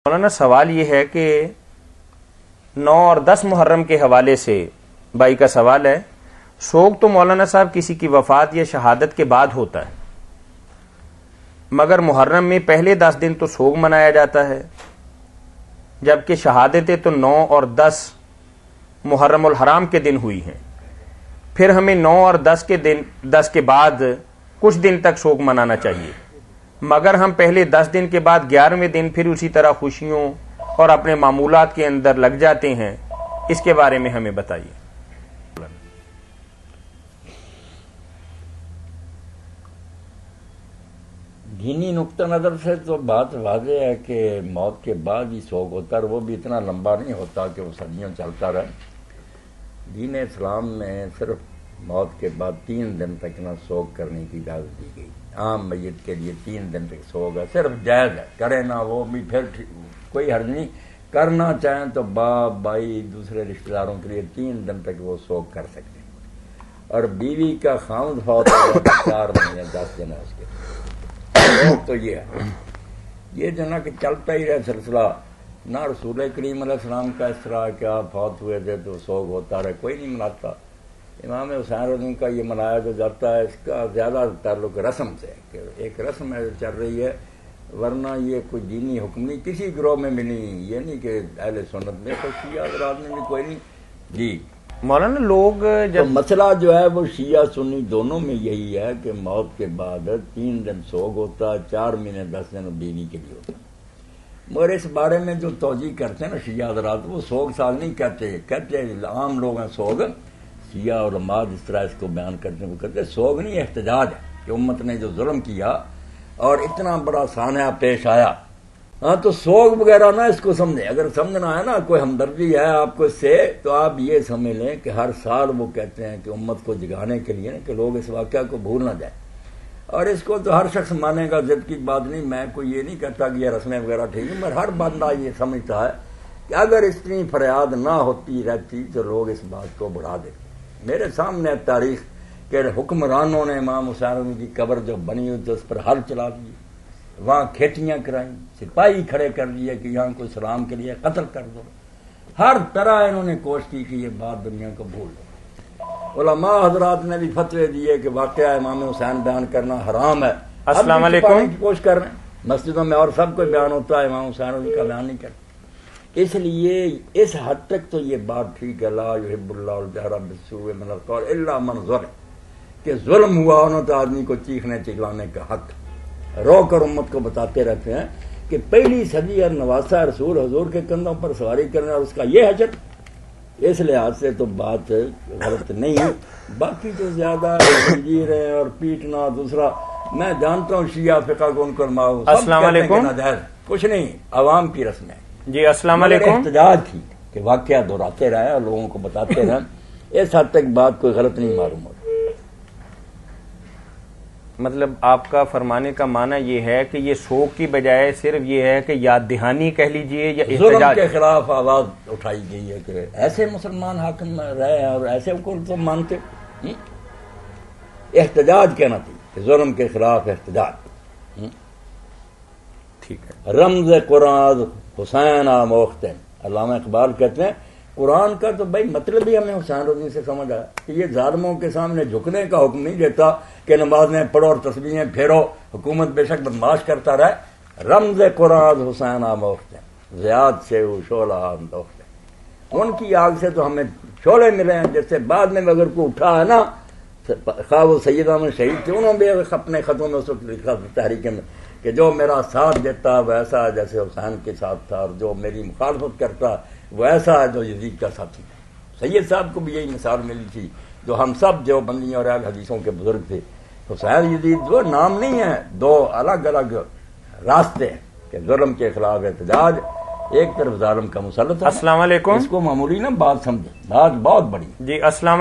مولانا سوال یہ ہے کہ 9 اور 10 محرم کے حوالے سے بھائی کا سوال ہے. سوگ تو مولانا صاحب کسی کی وفات یا شہادت کے بعد ہوتا ہے، مگر محرم میں پہلے 10 دن تو سوگ منایا جاتا ہے، جبکہ شہادتیں تو 9 اور 10 محرم الحرام کے دن ہوئی ہیں. پھر ہمیں 9 اور 10 کے بعد کچھ دن تک سوگ منانا چاہیے، مگر ہم پہلے 10 دن کے بعد 11ویں دن پھر اسی طرح خوشیوں اور اپنے معمولات کے اندر لگ جاتے ہیں. اس کے بارے میں ہمیں بتائیے. دینی نقطہ نظر سے تو بات واضح ہے کہ موت کے بعد ہی سوگ ہوتا ہے، وہ بھی اتنا لمبا نہیں ہوتا کہ وہ صدیوں چلتا رہے. دین اسلام میں صرف موت کے بعد 3 دن تک نہ سوگ کرنے کی اجازت دی گئی. عام میت کے لیے 3 دن تک سوگ ہے، صرف جائز ہے، کرے نہ وہ بھی پھر کوئی حرج نہیں. کرنا چاہیں تو باپ بھائی دوسرے رشتہ داروں کے لیے 3 دن تک وہ سوگ کر سکتے ہیں. اور بیوی کا خاوند فوت ہو گیا 4 مہینے 10 دن ہے اس کے تو یہ ہے. یہ جو نا کہ چلتا ہی رہے سلسلہ. نہ رسول کریم علیہ السلام کا اس طرح کہ آپ فوت ہوئے تھے تو سوگ ہوتا رہے، کوئی نہیں مناتا. امام حسین رضی کا یہ منایا جو جاتا ہے، اس کا زیادہ تعلق رسم سے ہے کہ ایک رسم ہے چل رہی ہے، ورنہ یہ کوئی دینی حکم نہیں کسی گروہ میں بھی نہیں. یہ نہیں کہ اہل سنت میں کوئی شیعہ حضرات میں بھی کوئی نہیں. جی مولانا لوگ تو مسئلہ جو ہے وہ شیعہ سنی دونوں میں یہی ہے کہ موت کے بعد 3 دن سوگ ہوتا ہے، 4 مہینے 10 دن بیوی کے لیے ہوتا ہے. مگر اس بارے میں جو توجہ کرتے ہیں نا شیعہ حضرات، وہ سوگ سال نہیں کہتے عام لوگ ہیں سوگ. شیعہ علماء اس طرح اس کو بیان کرتے ہیں، وہ کہتے ہیں سوگ نہیں، احتجاج ہے کہ امت نے جو ظلم کیا اور اتنا بڑا سانحہ پیش آیا. ہاں تو سوگ وغیرہ نا اس کو سمجھیں. اگر سمجھنا ہے نا کوئی ہمدردی ہے آپ کو اس سے، تو آپ یہ سمجھ لیں کہ ہر سال وہ کہتے ہیں کہ امت کو جگانے کے لیے نا کہ لوگ اس واقعہ کو بھول نہ جائیں. اور اس کو تو ہر شخص مانے گا، ضد کی بات نہیں. میں کوئی یہ نہیں کہتا کہ یہ رسمیں وغیرہ ٹھیک ہے، مگر ہر بندہ یہ سمجھتا ہے کہ اگر اتنی فریاد نہ ہوتی رہتی تو لوگ اس بات کو بڑھا دیتے. میرے سامنے تاریخ کہ حکمرانوں نے امام حسین کی قبر جو بنی ہوئی تھی اس پر ہل چلا دیے، وہاں کھیتیاں کرائیں، سپاہی کھڑے کر دیے کہ یہاں کو سلام کے لیے قتل کر دو. ہر طرح انہوں نے کوشش کی کہ یہ بات دنیا کو بھول دو. علماء حضرات نے بھی فتوے دیے کہ واقعہ امام حسین بیان کرنا حرام ہے. السلام علیکم. کوشش کر رہے ہیں مسجدوں میں اور سب کو بیان ہوتا ہے، امام حسین کا بیان نہیں کرتا. اس لیے اس حد تک تو یہ بات ٹھیک ہے، لا یحب اللہ الجہر بالسوء من القول الا من ظلم، کہ ظلم ہوا ہونا تو آدمی کو چیخنے چلانے کا حق. رو کر امت کو بتاتے رہتے ہیں کہ پہلی صدی اور نواسا رسول حضور کے کندھوں پر سواری کرنا اور اس کا یہ حجت. اس لحاظ سے تو بات غلط نہیں ہے. باقی جو زیادہ زنجیریں اور پیٹنا دوسرا، میں جانتا ہوں شیعہ فقہ کو ان کو السلام علیکم کچھ نہیں، عوام کی رسم ہے. جی السلام علیکم. احتجاج تھی کہ واقعہ دہراتے رہے اور لوگوں کو بتاتے رہے. اس حد تک بات کوئی غلط نہیں معلوم ہوتی. مطلب آپ کا فرمانے کا معنی یہ ہے کہ یہ سوگ کی بجائے صرف یہ ہے کہ یاد دہانی کہہ لیجئے یا ظلم احتجاج کے خلاف آواز اٹھائی گئی ہے کہ ایسے مسلمان حاکم رہے ہیں اور ایسے کو تو مانتے. احتجاج کہنا تھی کہ ظلم کے خلاف احتجاج. ٹھیک ہے. رمز قرآن حسین آموختن، علامہ اقبال کہتے ہیں قرآن کا تو بھائی مطلب ہی ہمیں حسین رضی سے سمجھ آیا کہ یہ ظالموں کے سامنے جھکنے کا حکم نہیں دیتا کہ نمازیں پڑھو اور تسبیحیں پھیرو، حکومت بے شک بدماش کرتا رہے. رمز قرآن حسین آموختن زیاد سے شعلہ اندوختن، ان کی آگ سے تو ہمیں شعلے ملے ہیں. جیسے بعد میں اگر کوئی اٹھا ہے نا، خواہ وہ سیدہ میں شہید تھے، انہوں نے بھی اپنے خطوں میں اس وقت لکھا تحریک میں کہ جو میرا ساتھ دیتا ویسا جیسے حسین کے ساتھ تھا، اور جو میری مخالفت کرتا وہ ایسا ہے جو یزید کا ساتھی تھا. سید صاحب کو بھی یہی مثال ملی تھی، جو ہم سب جو بندیوں اور اہل حدیثوں کے بزرگ تھے. حسین یزید وہ نام نہیں ہے، 2 الگ الگ راستے ہیں کہ ظلم کے خلاف احتجاج، ایک طرف ظالم کا مسلط ہے. السلام علیکم. اس کو معمولی نا بات سمجھے، بات بہت بڑی. جی السلام